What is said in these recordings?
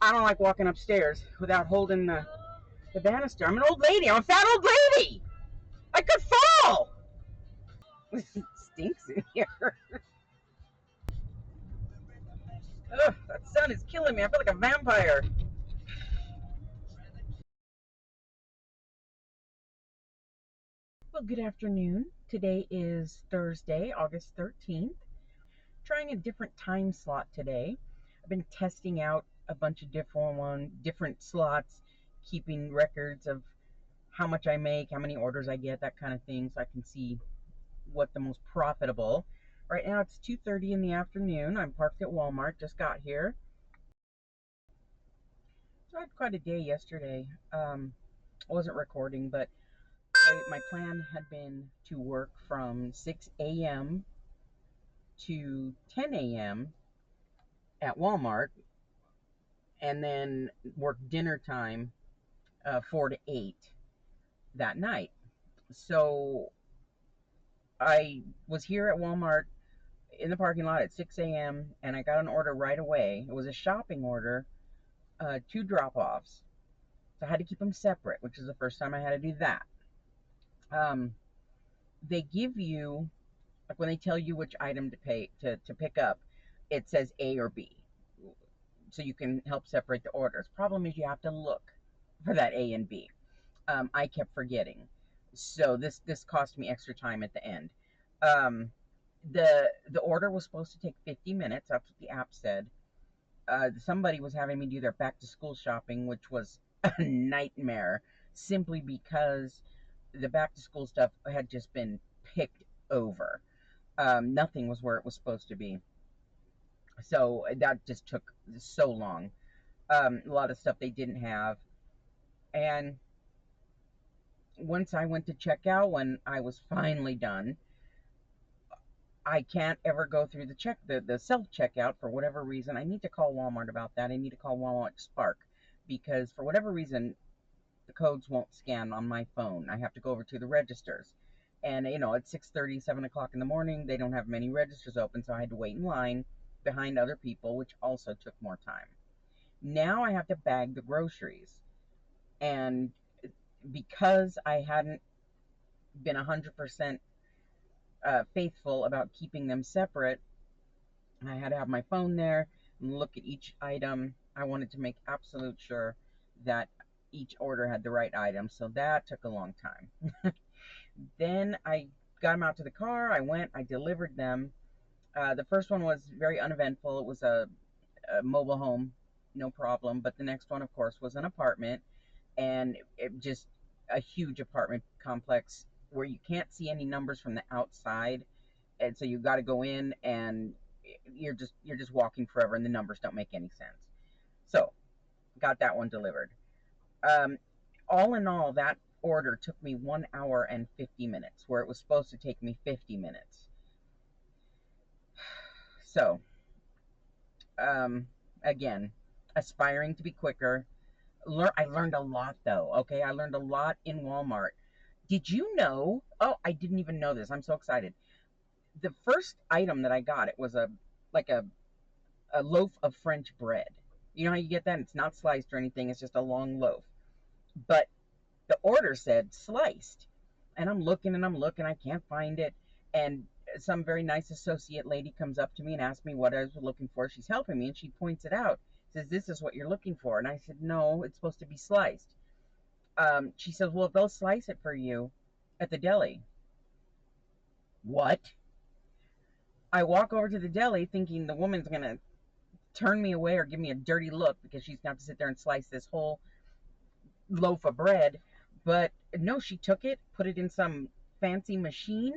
I don't like walking upstairs without holding the banister. I'm an old lady. I'm a fat old lady. I could fall. It stinks in here. Ugh, that sun is killing me. I feel like a vampire. Well, good afternoon. Today is Thursday, August 13th. Trying a different time slot today. I've been testing out a bunch of different slots, keeping records of how much I make, how many orders I get, that kind of thing, so I can see what the most profitable. Right now it's 2:30 in the afternoon. I'm parked at Walmart, just got here. So I had quite a day yesterday. I wasn't recording, but my plan had been to work from 6 a.m. to 10 a.m. at Walmart, and then work dinner time 4 to 8 that night. So I was here at Walmart in the parking lot at 6 a.m. and I got an order right away. It was a shopping order, 2 drop-offs. So I had to keep them separate, which is the first time I had to do that. Um, they give you, like when they tell you which item to pick up, it says A or B, so you can help separate the orders. Problem is you have to look for that A and B. I kept forgetting, so this cost me extra time at the end. Um, the order was supposed to take 50 minutes. That's what the app said. Somebody was having me do their back to school shopping, which was a nightmare, simply because the back to school stuff had just been picked over. Nothing was where it was supposed to be. So that just took so long. A lot of stuff they didn't have. And once I went to checkout, when I was finally done, I can't ever go through the self checkout for whatever reason. I need to call Walmart about that. I need to call Walmart Spark, because for whatever reason the codes won't scan on my phone. I have to go over to the registers. And at 6:30, 7 o'clock in the morning, they don't have many registers open, so I had to wait in line behind other people, which also took more time. Now I have to bag the groceries. And because I hadn't been 100% faithful about keeping them separate, I had to have my phone there and look at each item. I wanted to make absolute sure that each order had the right item, so that took a long time. Then I got them out to the car. I delivered them. The first one was very uneventful. It was a mobile home, no problem. But the next one, of course, was an apartment, and it just a huge apartment complex where you can't see any numbers from the outside, and so you got to go in, and you're just walking forever, and the numbers don't make any sense. So got that one delivered. Um, all in all, that order took me 1 hour and 50 minutes, where it was supposed to take me 50 minutes. So, again, aspiring to be quicker. I learned a lot, though. Okay, I learned a lot in Walmart. Did you know? Oh, I didn't even know this. I'm so excited. The first item that I got, it was like a loaf of French bread. You know how you get that? It's not sliced or anything. It's just a long loaf. But the order said sliced. And I'm looking and I'm looking. I can't find it. And some very nice associate lady comes up to me and asks me what I was looking for. She's helping me, and she points it out. Says, "This is what you're looking for." And I said, "No, it's supposed to be sliced." She says, "Well, they'll slice it for you at the deli." What? I walk over to the deli thinking the woman's going to turn me away or give me a dirty look because she's going to have to sit there and slice this whole loaf of bread. But no, she took it, put it in some fancy machine,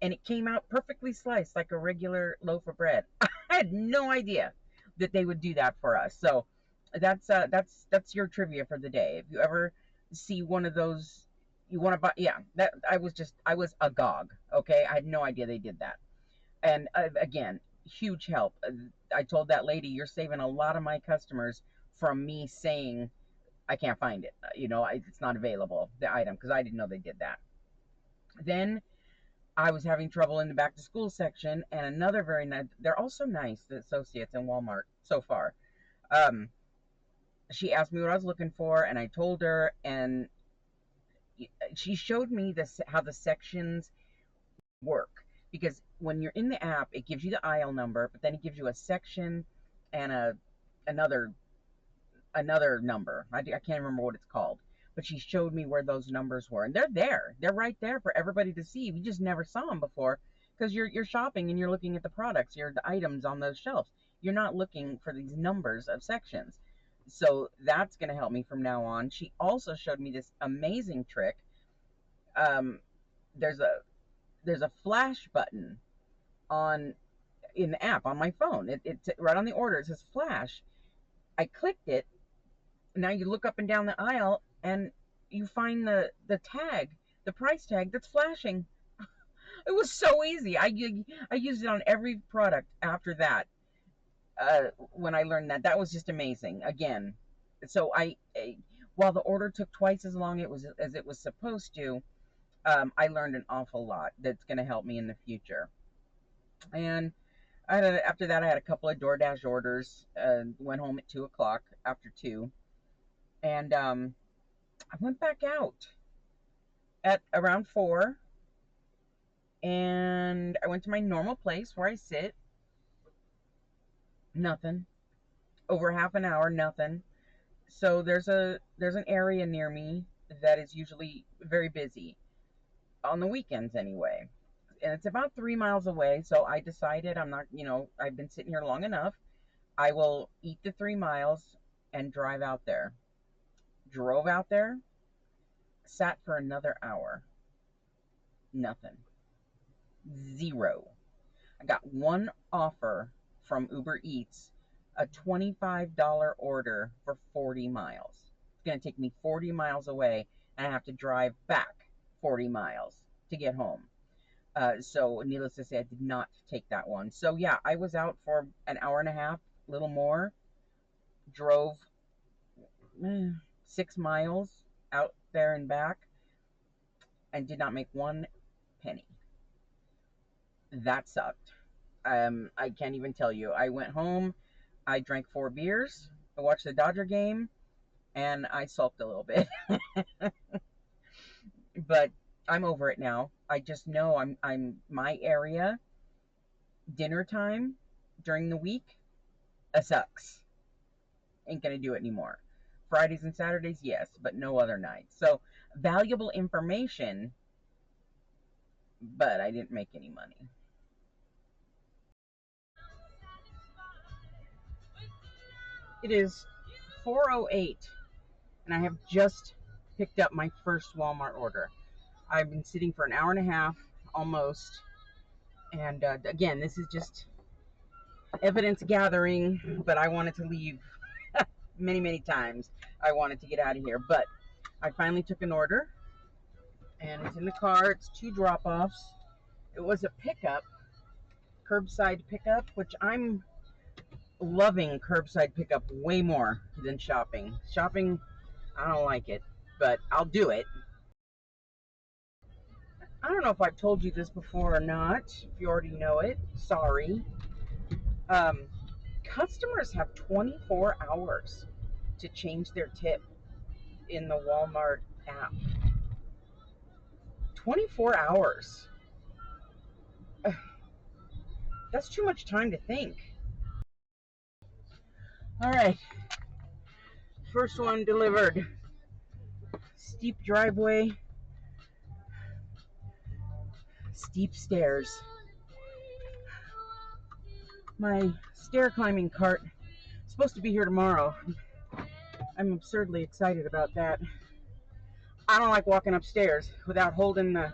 and it came out perfectly sliced like a regular loaf of bread. I had no idea that they would do that for us. So that's your trivia for the day. If you ever see one of those, you want to buy, yeah, that I was agog. Okay, I had no idea they did that. And again, huge help. I told that lady, "You're saving a lot of my customers from me saying I can't find it. It's not available, the item," because I didn't know they did that. Then I was having trouble in the back to school section, and another very nice, they're also nice, the associates in Walmart so far. Um, She asked me what I was looking for, and I told her, and she showed me this how the sections work. Because when you're in the app, it gives you the aisle number, but then it gives you a section and another another number. I can't remember what it's called, but she showed me where those numbers were, and they're there. They're right there for everybody to see. We just never saw them before because you're shopping and you're looking at the products, the items on those shelves. You're not looking for these numbers of sections. So that's going to help me from now on. She also showed me this amazing trick. Um, there's a flash button on in the app on my phone. It's right on the order. It says flash. I clicked it. Now you look up and down the aisle and you find the tag, the price tag that's flashing. It was so easy. I used it on every product after that. When I learned that, that was just amazing. Again, so while the order took twice as long as it was supposed to, I learned an awful lot that's going to help me in the future. And after that, I had a couple of DoorDash orders. Went home at 2 o'clock after 2, and I went back out at around 4, and I went to my normal place where I sit. Nothing. Over half an hour, nothing. So there's an area near me that is usually very busy on the weekends anyway. And it's about 3 miles away, so I decided I'm not, I've been sitting here long enough. I will eat the 3 miles and drive out there. Drove out there, sat for another hour. Nothing. Zero. I got one offer from Uber Eats, a $25 order for 40 miles. It's going to take me 40 miles away, and I have to drive back 40 miles to get home. So needless to say, I did not take that one. So yeah, I was out for an hour and a half, a little more. Drove 6 miles out there and back, and did not make one penny. That sucked. I can't even tell you. I went home, I drank 4 beers, I watched the Dodger game, and I sulked a little bit. But I'm over it now. I just know I'm my area. Dinner time during the week, sucks. Ain't gonna do it anymore. Fridays and Saturdays, yes, but no other nights. So valuable information, but I didn't make any money. It is 4:08, and I have just picked up my first Walmart order. I've been sitting for an hour and a half almost, and again, this is just evidence gathering, but I wanted to leave many times. I wanted to get out of here, but I finally took an order, and it's in the car. It's 2 drop-offs. It was a pickup, curbside pickup, which I'm loving curbside pickup way more than shopping. Shopping, I don't like it, but I'll do it. I don't know if I've told you this before or not. If you already know it, sorry. Um, Customers have 24 hours to change their tip in the Walmart app. 24 hours. That's too much time to think. All right. First one delivered. Steep driveway, steep stairs. My stair climbing cart is supposed to be here tomorrow. I'm absurdly excited about that. I don't like walking upstairs without holding the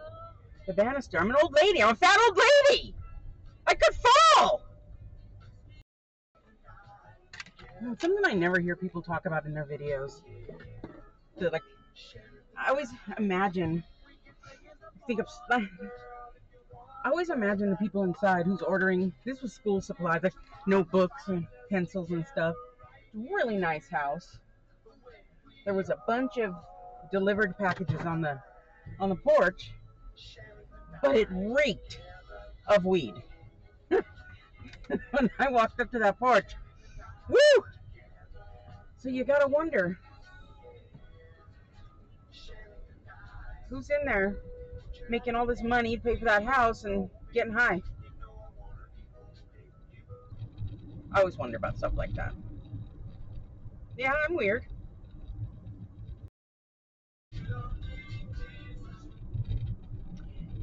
banister. I'm an old lady. I'm a fat old lady. I could fall. It's something I never hear people talk about in their videos. Like, I always imagine, I always imagine the people inside who's ordering. This was school supplies, like notebooks and pencils and stuff. Really nice house. There was a bunch of delivered packages on the porch, but it reeked of weed. When I walked up to that porch, woo! So you gotta wonder, who's in there making all this money to pay for that house and getting high? I always wonder about stuff like that. Yeah, I'm weird.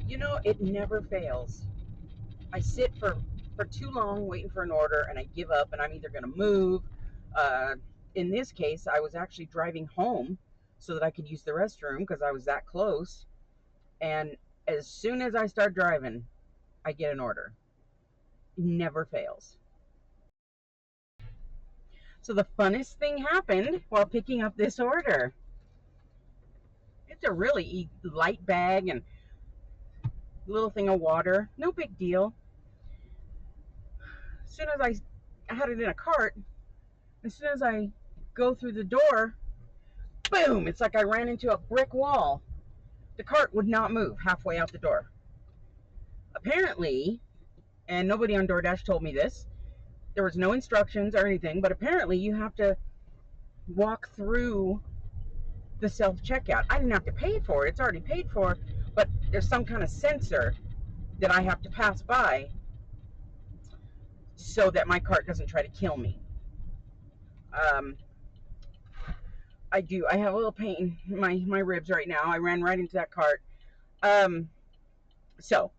You know, it never fails. I sit for too long waiting for an order, and I give up, and I'm either going to move. Uh, in this case, I was actually driving home so that I could use the restroom because I was that close. And as soon as I start driving, I get an order. It never fails. So the funnest thing happened while picking up this order. It's a really light bag and little thing of water. No big deal. As soon as I had it in a cart, as soon as I go through the door, boom, it's like I ran into a brick wall. The cart would not move halfway out the door. Apparently, and nobody on DoorDash told me this, there was no instructions or anything, but apparently you have to walk through the self-checkout. I didn't have to pay for it. It's already paid for, but there's some kind of sensor that I have to pass by so that my cart doesn't try to kill me. Um, I have a little pain in my ribs right now. I ran right into that cart. Um, so,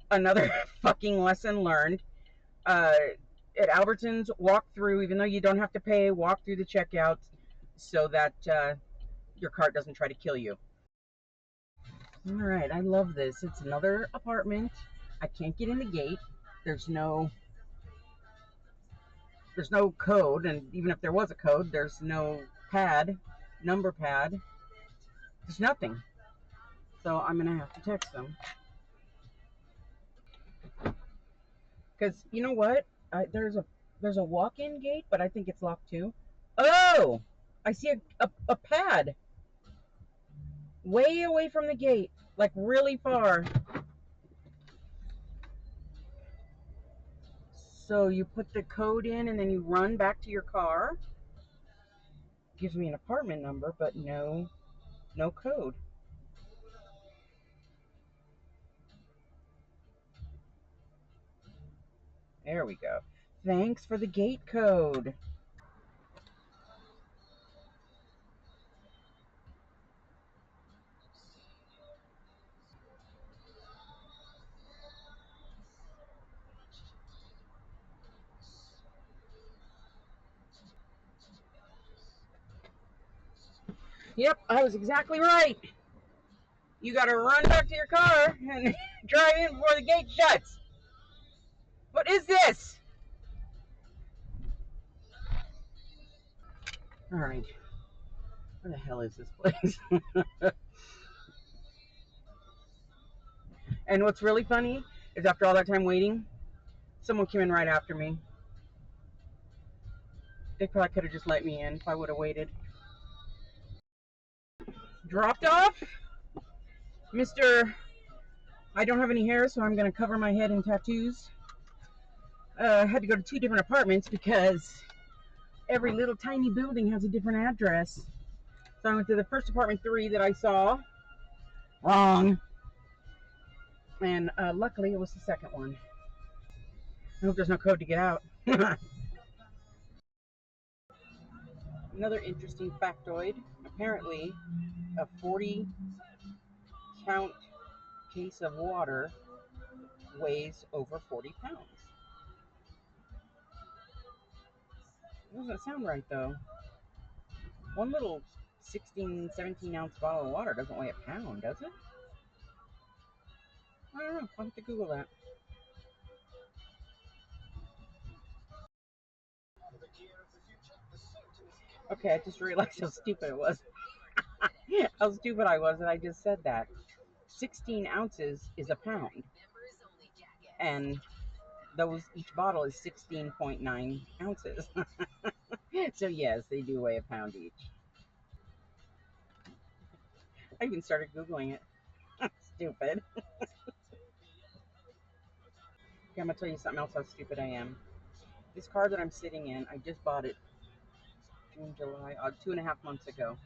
another fucking lesson learned. Uh, at Albertsons, walk through, even though you don't have to pay, walk through the checkouts so that your cart doesn't try to kill you. All right, I love this. It's another apartment. I can't get in the gate. There's no code, and even if there was a code, there's no number pad. There's nothing. So I'm gonna have to text them. Because you know what? There's a walk-in gate, but I think it's locked too. Oh, I see a pad way away from the gate, like really far. So you put the code in and then you run back to your car. Gives me an apartment number, but no code. There we go. Thanks for the gate code. Yep, I was exactly right. You gotta run back to your car and drive in before the gate shuts. What is this? All right. Where the hell is this place? And what's really funny is after all that time waiting, someone came in right after me. They probably could have just let me in if I would have waited. Dropped off. Mr. I don't have any hair, so I'm going to cover my head in tattoos. I had to go to 2 different apartments because every little tiny building has a different address. So I went to the first apartment 3 that I saw. Wrong. And luckily it was the second one. I hope there's no code to get out. Another interesting factoid. Apparently, a 40 count case of water weighs over 40 pounds. It doesn't sound right though. One little 16, 17 ounce bottle of water doesn't weigh a pound, does it? I don't know. I'll have to Google that. Okay, I just realized how stupid it was. How stupid I was that I just said that. 16 ounces is a pound. And each bottle is 16.9 ounces. So yes, they do weigh a pound each. I even started Googling it. Stupid. Okay, I'm gonna tell you something else how stupid I am. This car that I'm sitting in, I just bought it June, July, 2.5 months ago.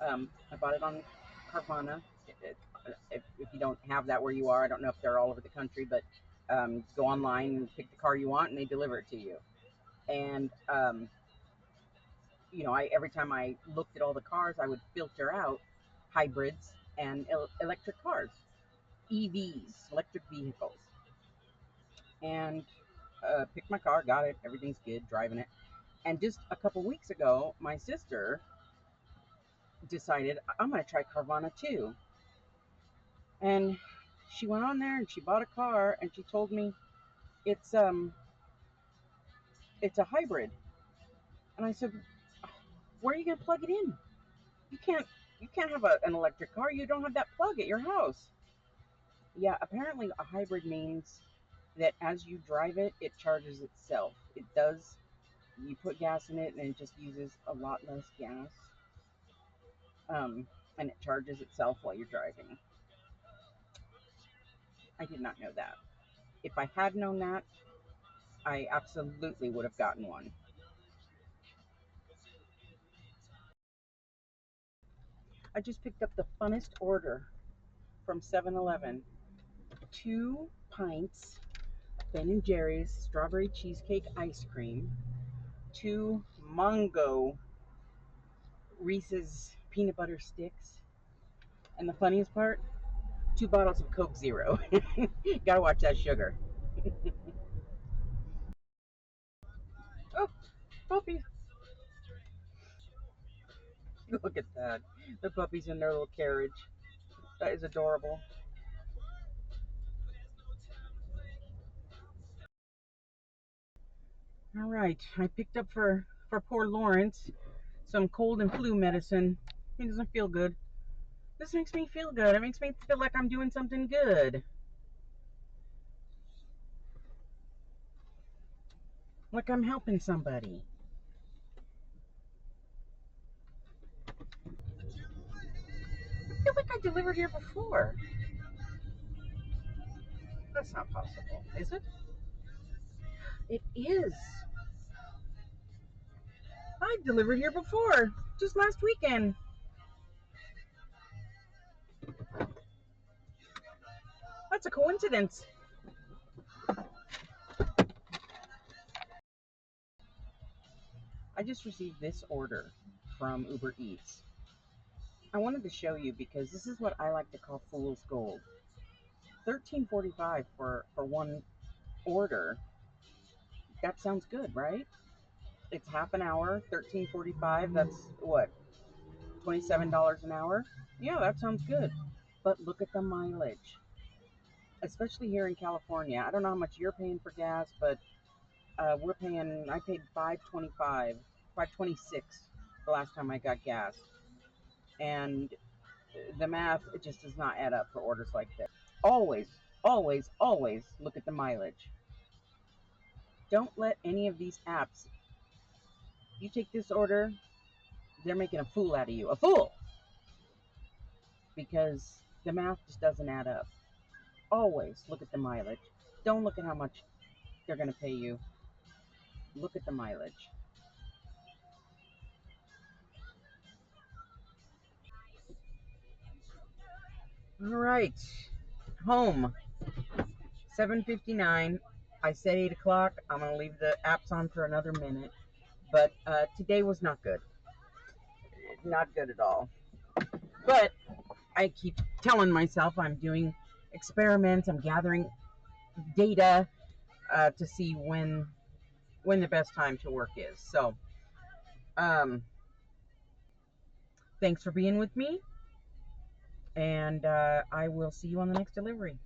I bought it on Carvana. If you don't have that where you are, I don't know if they're all over the country, but go online and pick the car you want, and they deliver it to you. And every time I looked at all the cars, I would filter out hybrids and electric cars, EVs, electric vehicles, and picked my car, got it, everything's good, driving it. And just a couple weeks ago, my sister decided I'm going to try Carvana too. And she went on there and she bought a car and she told me it's it's a hybrid. And I said, where are you going to plug it in? You can't have an electric car. You don't have that plug at your house. Yeah, apparently a hybrid means that as you drive it, it charges itself. It does. You put gas in it and it just uses a lot less gas. And it charges itself while you're driving. I did not know that. If I had known that, I absolutely would have gotten one. I just picked up the funnest order from 7-Eleven. 2 pints Ben and Jerry's strawberry cheesecake ice cream, 2 mango Reese's peanut butter sticks, and the funniest part, 2 bottles of Coke Zero. Gotta watch that sugar. Oh, puppies. Look at that. The puppies in their little carriage. That is adorable. All right, I picked up for poor Lawrence some cold and flu medicine. He doesn't feel good. This makes me feel good. It makes me feel like I'm doing something good. Like I'm helping somebody. I feel like I delivered here before. That's not possible, is it? It is. I delivered here before, just last weekend. That's a coincidence. I just received this order from Uber Eats. I wanted to show you because this is what I like to call fool's gold. $13.45 for one order. That sounds good, right? It's half an hour, $13.45. That's what, $27 an hour? Yeah, that sounds good. But look at the mileage, especially here in California. I don't know how much you're paying for gas, but I paid 5.25, 5.26 the last time I got gas. And the math, it just does not add up for orders like this. Always, always, always look at the mileage. Don't let any of these apps, you take this order, they're making a fool out of you. A fool! Because the math just doesn't add up. Always look at the mileage. Don't look at how much they're going to pay you. Look at the mileage. All right. Home. 7:59. I said 8 o'clock. I'm going to leave the apps on for another minute. But today was not good. Not good at all. But I keep telling myself I'm doing experiments. I'm gathering data to see when the best time to work is. So, um, thanks for being with me. And I will see you on the next delivery.